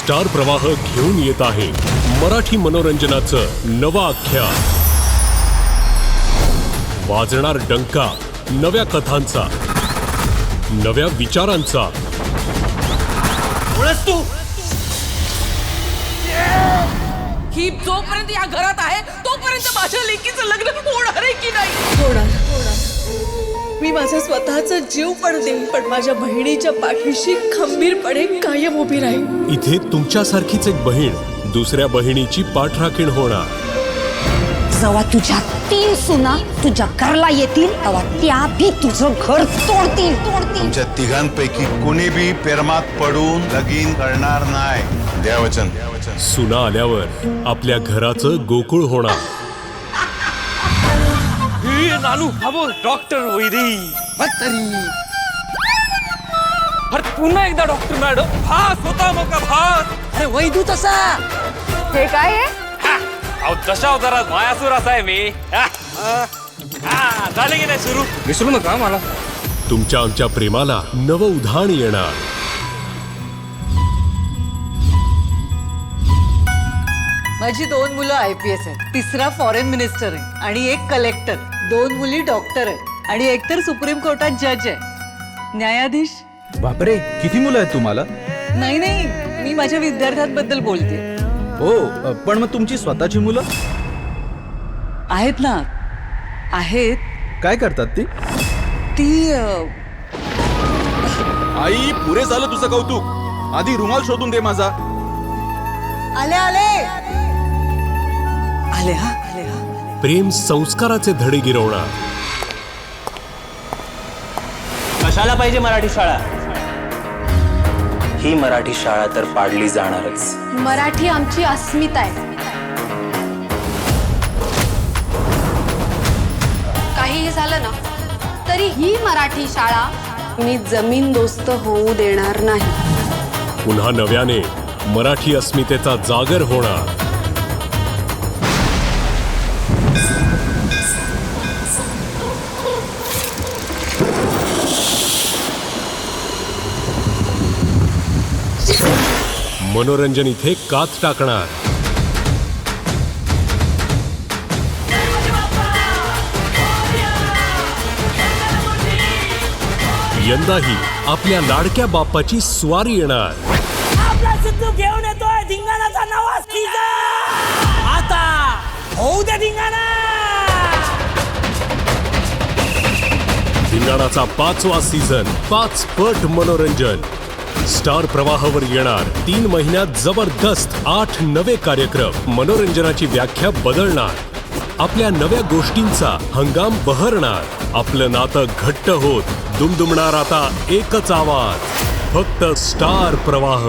Star प्रवाह घेऊन येत आहे मराठी मनोरंजनाचं नवं आख्यान. वाजणार डंका नव्या कथांचा, नव्या विचारांचा. तू ही जोपर्यंत या घरात आहे तोपर्यंत माझ्या लेकीचं लग्न होणार आहे की नाही? होणार. मी माझा स्वतःचा जीव पण देईन, पण माझ्या बहिणीच्या पाठीशी खंबीरपणे कायम उभी राहील. इथे तुमच्यासारखीच एक बहीण दुसऱ्या बहिणीची पाठराखीण होणार. जेव्हा तुझ्या 3 सुना तुझ्या घरला येतील तेव्हा त्या भी तुझं घर तोडतील. तुमच्या तिघांपैकी कोणी बी प्रेमात पडून लगीन करणार नाही. देवचन. सुना आल्यावर आपल्या घराचं गोकुळ होणार. नानू हा बोल डॉक्टर वैरी तरी अरे पुन्हा एकदा डॉक्टर मॅडम भास होता मोका भास. अरे वैदू तसा हे काय आहे? अहो दशावतारात मायासूर असा आहे मी. झाले की नाही सुरू? विसरू नका मला. तुमच्या आमच्या प्रेमाला नवं उधाण येणार. माझी 2 मुलं IPS आहेत, 3रा फॉरेन मिनिस्टर आहे आणि 1 कलेक्टर. 2 मुली डॉक्टर आहेत आणि 1 तर सुप्रीम कोर्टात जज आहे. न्यायाधीश. बापरे, किती मुलं आहेत तुम्हाला? नाही, मी माझ्या विद्यार्थ्यांबद्दल बोलते. हो, पण मग तुमची स्वतःची मुलं आहेत ना? आहेत. काय करतात ती? आई, पुरे झालं तुझं कौतुक. आधी रुमाल शोधून दे माझा. आले. प्रेम संस्काराचे धडे गिरवणार. कशाला पाहिजे मराठी शाळा? ही मराठी शाळा तर पाडली जाणारच. मराठी आमची अस्मिता आहे. काहीही झालं ना तरी ही मराठी शाळा मी जमीनदोस्त होऊ देणार नाही. पुन्हा नव्याने मराठी अस्मितेचा जागर होणार. मनोरंजन इथे कात टाकणार. यंदाही आपल्या लाडक्या बाप्पाची स्वारी येणार. आपला सिद्धू घेऊन येतोय धिंगाणाचा नवा सीझन. आता होऊ दे धिंगाणा. धिंगाणाचा 5वा सीझन, 5 पट मनोरंजन. स्टार प्रवाहावर येणार 3 महिन्यात जबरदस्त 8 नवे कार्यक्रम. मनोरंजनाची व्याख्या बदलणार. आपल्या नव्या गोष्टींचा हंगाम बहरणार. आपलं नातं घट्ट होत दुमदुमणार आता एकच आवाज. फक्त स्टार प्रवाह.